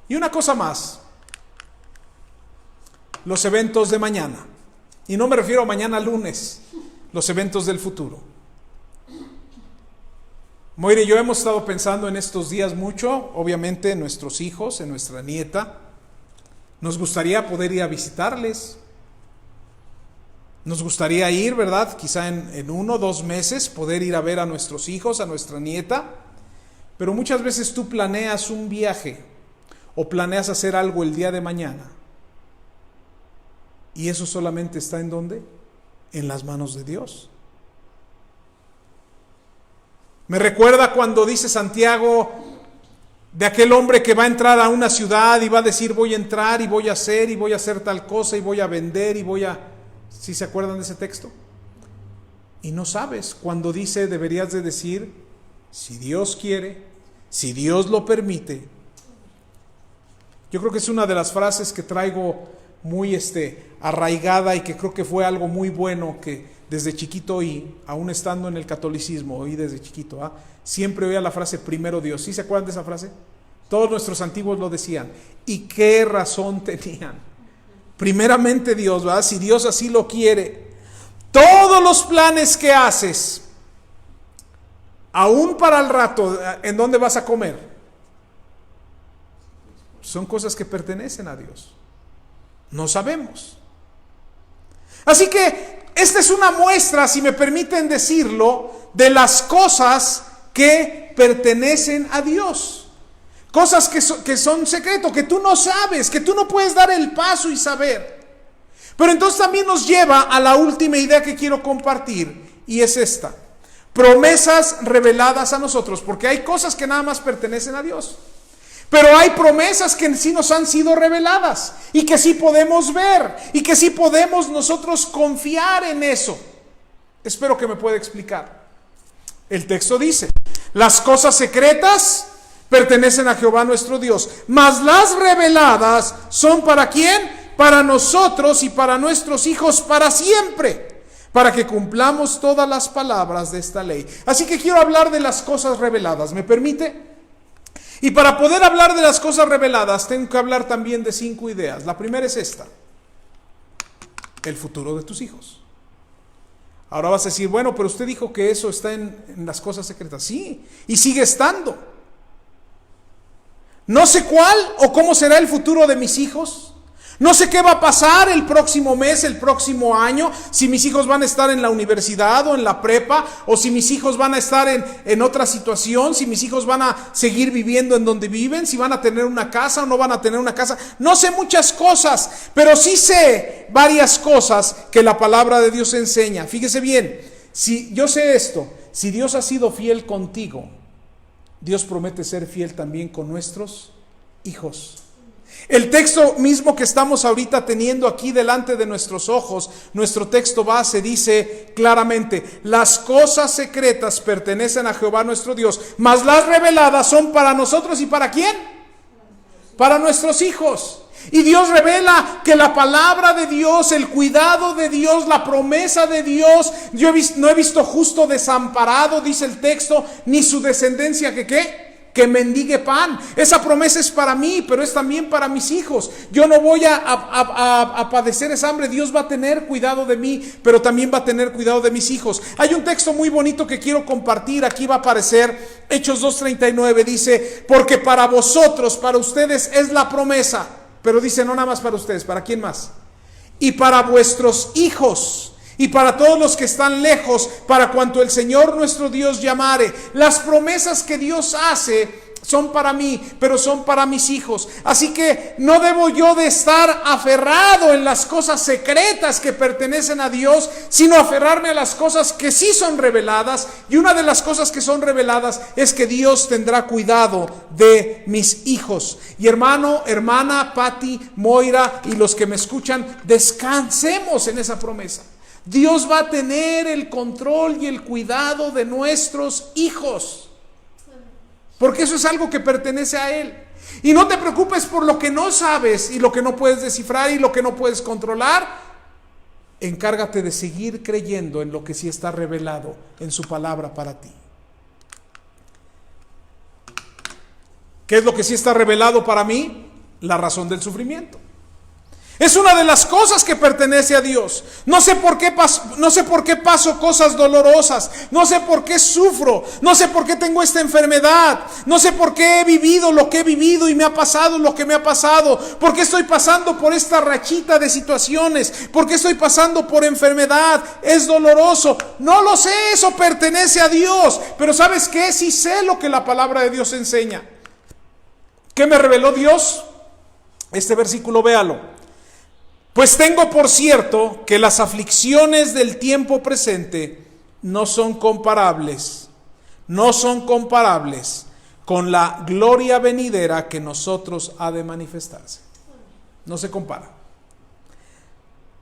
Y una cosa más. Los eventos de mañana, y no me refiero a mañana lunes, los eventos del futuro. Moira y yo hemos estado pensando en estos días mucho, obviamente en nuestros hijos, en nuestra nieta. Nos gustaría poder ir a visitarles. Nos gustaría ir, ¿verdad? Quizá en 1 o 2 meses poder ir a ver a nuestros hijos, a nuestra nieta. Pero muchas veces tú planeas un viaje o planeas hacer algo el día de mañana. Y eso solamente está ¿en dónde? En las manos de Dios. Me recuerda cuando dice Santiago de aquel hombre que va a entrar a una ciudad y va a decir, voy a entrar y voy a hacer tal cosa y voy a vender y voy a... ¿Sí se acuerdan de ese texto? Y no sabes, cuando dice, deberías de decir, si Dios quiere, si Dios lo permite. Yo creo que es una de las frases que traigo muy arraigada y que creo que fue algo muy bueno que desde chiquito oí, aún estando en el catolicismo, oí desde chiquito, siempre oía la frase primero Dios. ¿Sí se acuerdan de esa frase? Todos nuestros antiguos lo decían. ¿Y qué razón tenían? Primeramente Dios, ¿verdad? Si Dios así lo quiere. Todos los planes que haces, aún para el rato, ¿en dónde vas a comer? Son cosas que pertenecen a Dios. No sabemos. Así que esta es una muestra, si me permiten decirlo, de las cosas que pertenecen a Dios. Cosas que son secreto, que tú no sabes, que tú no puedes dar el paso y saber. Pero entonces también nos lleva a la última idea que quiero compartir, y es esta: promesas reveladas a nosotros, porque hay cosas que nada más pertenecen a Dios. Pero hay promesas que sí nos han sido reveladas y que sí podemos ver y que sí podemos nosotros confiar en eso. Espero que me pueda explicar. El texto dice, las cosas secretas pertenecen a Jehová nuestro Dios, mas las reveladas son ¿para quién? Para nosotros y para nuestros hijos para siempre, para que cumplamos todas las palabras de esta ley. Así que quiero hablar de las cosas reveladas, ¿me permite? Y para poder hablar de las cosas reveladas, tengo que hablar también de 5 ideas. La primera es esta. el futuro de tus hijos. Ahora vas a decir, bueno, pero usted dijo que eso está en las cosas secretas. Sí, y sigue estando. No sé cuál o cómo será el futuro de mis hijos. No sé qué va a pasar el próximo mes, el próximo año, si mis hijos van a estar en la universidad o en la prepa, o si mis hijos van a estar en otra situación, si mis hijos van a seguir viviendo en donde viven, si van a tener una casa o no van a tener una casa. No sé muchas cosas, pero sí sé varias cosas que la palabra de Dios enseña. Fíjese bien, si yo sé esto, si Dios ha sido fiel contigo, Dios promete ser fiel también con nuestros hijos. El texto mismo que estamos ahorita teniendo aquí delante de nuestros ojos, nuestro texto base dice claramente: las cosas secretas pertenecen a Jehová nuestro Dios, mas las reveladas son para nosotros. ¿Y para quién? Para nuestros hijos. Y Dios revela que la palabra de Dios, el cuidado de Dios, la promesa de Dios, no he visto justo desamparado, dice el texto, ni su descendencia que mendigue pan. Esa promesa es para mí, pero es también para mis hijos. Yo no voy a padecer esa hambre. Dios va a tener cuidado de mí, pero también va a tener cuidado de mis hijos. Hay un texto muy bonito que quiero compartir. Aquí va a aparecer Hechos 2:39. Dice: porque para vosotros, para ustedes es la promesa. Pero dice, no nada más para ustedes, ¿para quién más? Y para vuestros hijos, y para todos los que están lejos, para cuanto el Señor nuestro Dios llamare. Las promesas que Dios hace son para mí, pero son para mis hijos. Así que no debo yo de estar aferrado en las cosas secretas que pertenecen a Dios, sino aferrarme a las cosas que sí son reveladas. Y una de las cosas que son reveladas es que Dios tendrá cuidado de mis hijos. Y hermano, hermana, Pati, Moira y los que me escuchan, descansemos en esa promesa. Dios va a tener el control y el cuidado de nuestros hijos, porque eso es algo que pertenece a Él. Y no te preocupes por lo que no sabes y lo que no puedes descifrar y lo que no puedes controlar. Encárgate de seguir creyendo en lo que sí está revelado en su palabra para ti. ¿Qué es lo que sí está revelado para mí? La razón del sufrimiento. Es una de las cosas que pertenece a Dios. No sé por qué paso cosas dolorosas. No sé por qué sufro. No sé por qué tengo esta enfermedad. No sé por qué he vivido lo que he vivido y me ha pasado lo que me ha pasado. ¿Por qué estoy pasando por esta rachita de situaciones? ¿Por qué estoy pasando por enfermedad? Es doloroso. No lo sé, eso pertenece a Dios. Pero ¿sabes qué? Sí sé lo que la palabra de Dios enseña. ¿Qué me reveló Dios? Este versículo, véalo. Pues tengo por cierto que las aflicciones del tiempo presente no son comparables con la gloria venidera que nosotros ha de manifestarse. No se compara.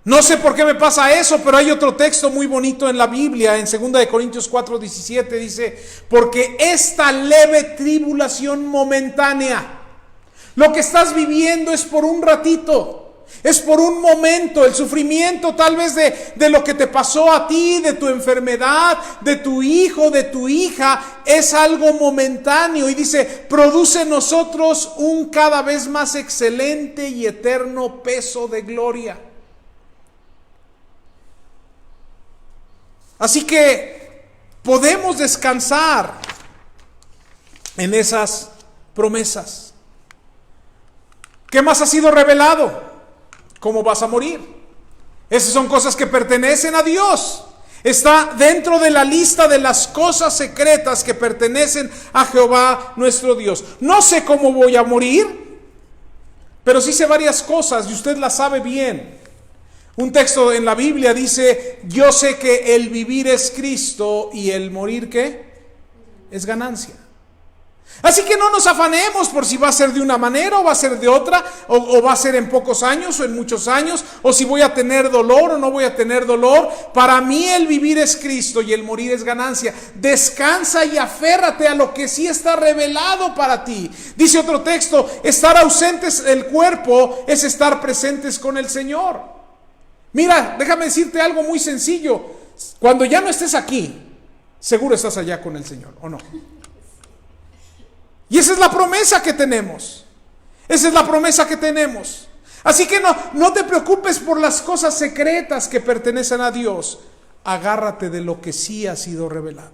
No sé por qué me pasa eso, pero hay otro texto muy bonito en la Biblia, en 2 Corintios 4:17, dice: porque esta leve tribulación momentánea, lo que estás viviendo es por un ratito. Es por un momento. El sufrimiento tal vez de lo que te pasó a ti, de tu enfermedad, de tu hijo, de tu hija, es algo momentáneo. Y dice, produce en nosotros un cada vez más excelente y eterno peso de gloria. Así que podemos descansar en esas promesas. ¿Qué más ha sido revelado? ¿Cómo vas a morir? Esas son cosas que pertenecen a Dios. Está dentro de la lista de las cosas secretas que pertenecen a Jehová nuestro Dios. No sé cómo voy a morir, pero sí sé varias cosas y usted las sabe bien. Un texto en la Biblia dice: yo sé que el vivir es Cristo y el morir, ¿qué? Es ganancia. Así que no nos afanemos por si va a ser de una manera o va a ser de otra, o va a ser en pocos años o en muchos años, o si voy a tener dolor o no voy a tener dolor. Para mí el vivir es Cristo y el morir es ganancia. Descansa y aférrate a lo que sí está revelado para ti. Dice otro texto: estar ausentes del cuerpo es estar presentes con el Señor. Mira, déjame decirte algo muy sencillo. Cuando ya no estés aquí, seguro estás allá con el Señor, ¿o no? Y esa es la promesa que tenemos. Esa es la promesa que tenemos. Así que no te preocupes por las cosas secretas que pertenecen a Dios. Agárrate de lo que sí ha sido revelado.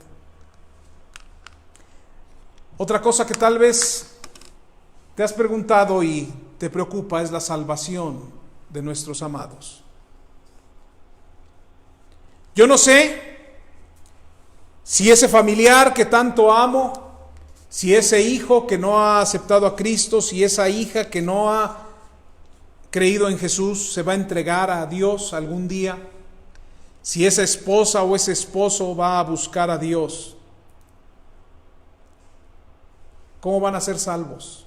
Otra cosa que tal vez te has preguntado y te preocupa es la salvación de nuestros amados. Yo no sé si ese familiar que tanto amo, si ese hijo que no ha aceptado a Cristo, si esa hija que no ha creído en Jesús se va a entregar a Dios algún día, si esa esposa o ese esposo va a buscar a Dios. ¿Cómo van a ser salvos?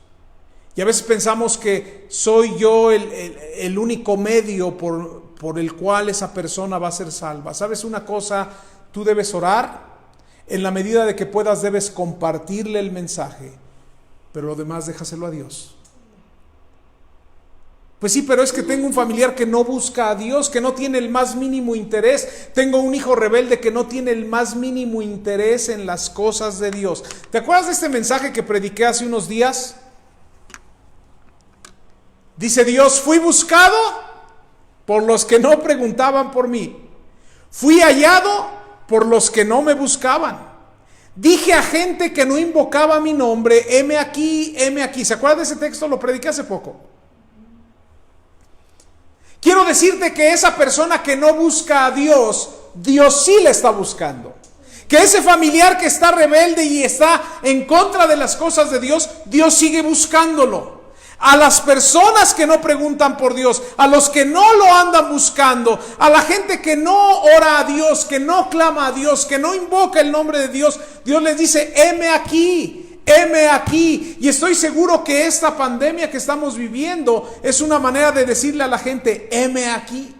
Y a veces pensamos que soy yo el único medio por el cual esa persona va a ser salva. ¿Sabes una cosa? Tú debes orar. En la medida de que puedas debes compartirle el mensaje. Pero lo demás déjaselo a Dios. Pues sí, pero es que tengo un familiar que no busca a Dios, que no tiene el más mínimo interés. Tengo un hijo rebelde que no tiene el más mínimo interés en las cosas de Dios. ¿Te acuerdas de este mensaje que prediqué hace unos días? Dice Dios, fui buscado por los que no preguntaban por mí. Fui hallado por los que no me buscaban. Dije a gente que no invocaba mi nombre, heme aquí, heme aquí. ¿Se acuerdan de ese texto? Lo prediqué hace poco. Quiero decirte que esa persona que no busca a Dios, Dios sí le está buscando. Que ese familiar que está rebelde y está en contra de las cosas de Dios, Dios sigue buscándolo. A las personas que no preguntan por Dios, a los que no lo andan buscando, a la gente que no ora a Dios, que no clama a Dios, que no invoca el nombre de Dios, Dios les dice, heme aquí. Heme aquí. Y estoy seguro que esta pandemia que estamos viviendo es una manera de decirle a la gente, heme aquí.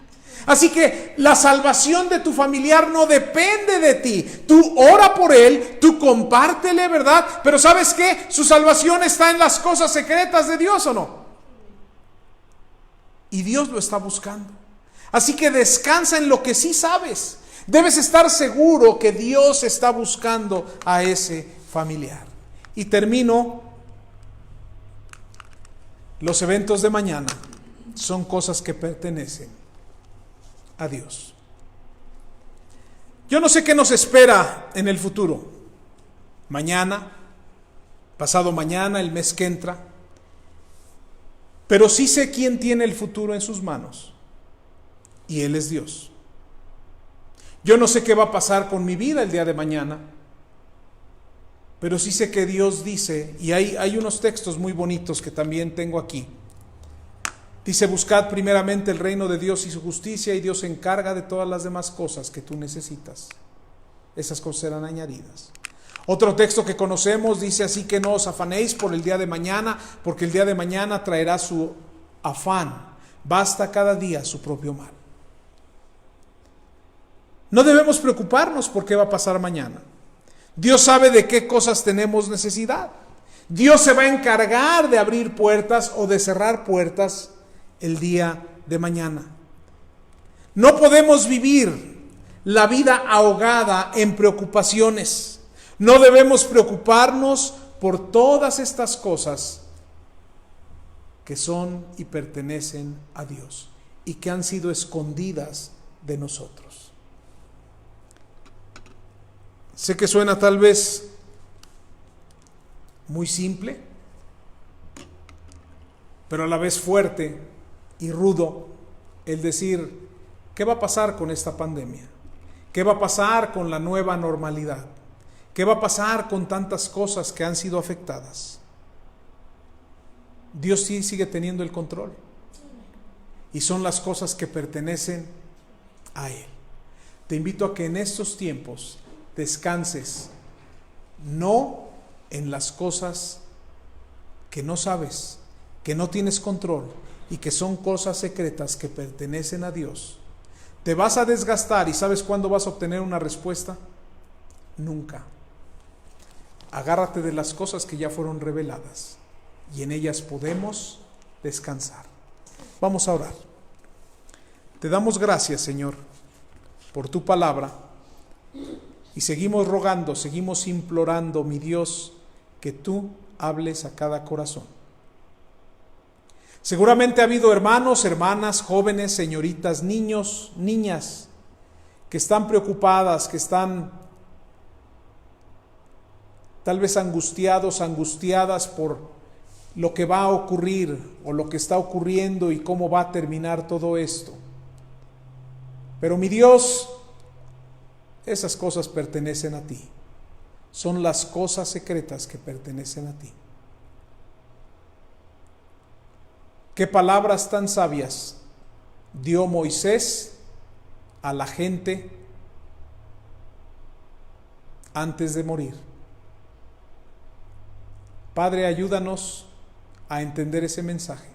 Así que la salvación de tu familiar no depende de ti. Tú ora por él, tú compártele, ¿verdad? Pero ¿sabes qué? Su salvación está en las cosas secretas de Dios, ¿o no? Y Dios lo está buscando. Así que descansa en lo que sí sabes. Debes estar seguro que Dios está buscando a ese familiar. Y termino. Los eventos de mañana son cosas que pertenecen a Dios. Yo no sé qué nos espera en el futuro. Mañana, pasado mañana, el mes que entra. Pero sí sé quién tiene el futuro en sus manos. Y Él es Dios. Yo no sé qué va a pasar con mi vida el día de mañana. Pero sí sé que Dios dice, y hay unos textos muy bonitos que también tengo aquí. Dice, buscad primeramente el reino de Dios y su justicia, y Dios se encarga de todas las demás cosas que tú necesitas. Esas cosas serán añadidas. Otro texto que conocemos dice, así que no os afanéis por el día de mañana, porque el día de mañana traerá su afán. Basta cada día su propio mal. No debemos preocuparnos por qué va a pasar mañana. Dios sabe de qué cosas tenemos necesidad. Dios se va a encargar de abrir puertas o de cerrar puertas el día de mañana. No podemos vivir la vida ahogada en preocupaciones. No debemos preocuparnos por todas estas cosas que son y pertenecen a Dios y que han sido escondidas de nosotros. Sé que suena tal vez muy simple, pero a la vez fuerte y rudo el decir, ¿qué va a pasar con esta pandemia? ¿Qué va a pasar con la nueva normalidad? ¿Qué va a pasar con tantas cosas que han sido afectadas? Dios sí sigue teniendo el control y son las cosas que pertenecen a Él. Te invito a que en estos tiempos descanses, no en las cosas que no sabes, que no tienes control y que son cosas secretas que pertenecen a Dios. Te vas a desgastar y ¿sabes cuándo vas a obtener una respuesta? Nunca. Agárrate de las cosas que ya fueron reveladas y en ellas podemos descansar. Vamos a orar. Te damos gracias, Señor, por tu palabra. Y seguimos rogando, seguimos implorando, mi Dios, que tú hables a cada corazón. Seguramente ha habido hermanos, hermanas, jóvenes, señoritas, niños, niñas, que están preocupadas, que están tal vez angustiados, angustiadas por lo que va a ocurrir o lo que está ocurriendo y cómo va a terminar todo esto. Pero mi Dios, esas cosas pertenecen a ti. Son las cosas secretas que pertenecen a ti. ¿Qué palabras tan sabias dio Moisés a la gente antes de morir? Padre, ayúdanos a entender ese mensaje.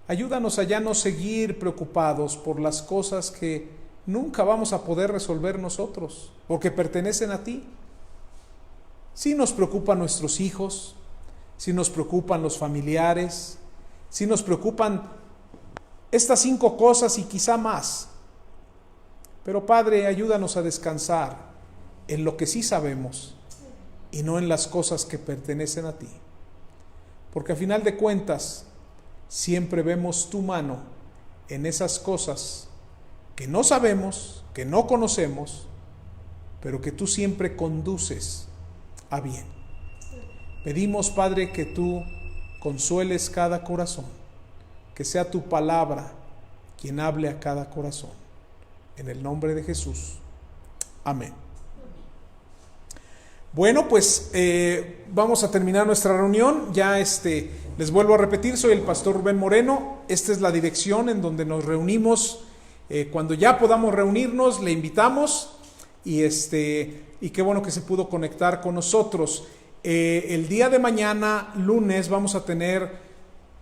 Ayúdanos a ya no seguir preocupados por las cosas que nunca vamos a poder resolver nosotros, porque pertenecen a ti. Sí nos preocupan nuestros hijos, sí nos preocupan los familiares, sí nos preocupan estas 5 cosas y quizá más. Pero Padre, ayúdanos a descansar en lo que sí sabemos y no en las cosas que pertenecen a ti. Porque a final de cuentas, siempre vemos tu mano en esas cosas que no sabemos, que no conocemos, pero que tú siempre conduces a bien. Pedimos, Padre, que tú consueles cada corazón, que sea tu palabra quien hable a cada corazón. En el nombre de Jesús. Amén. Bueno, pues vamos a terminar nuestra reunión. Ya les vuelvo a repetir, soy el pastor Rubén Moreno. Esta es la dirección en donde nos reunimos. Cuando ya podamos reunirnos, le invitamos. Y qué bueno que se pudo conectar con nosotros. El día de mañana, lunes, vamos a tener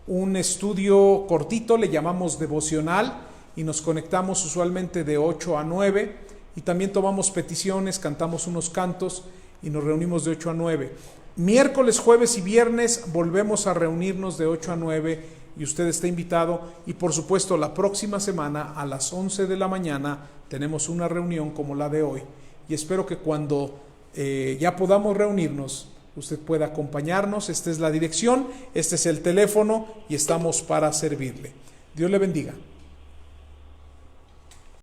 un estudio cortito, le llamamos devocional, y nos conectamos usualmente de 8 a 9. Y también tomamos peticiones, cantamos unos cantos y nos reunimos de 8 a 9. Miércoles, jueves y viernes volvemos a reunirnos de 8 a 9 y usted está invitado. Y por supuesto, la próxima semana a las 11 de la mañana tenemos una reunión como la de hoy. Y espero que cuando ya podamos reunirnos, usted pueda acompañarnos. Esta es la dirección, este es el teléfono y estamos para servirle. Dios le bendiga.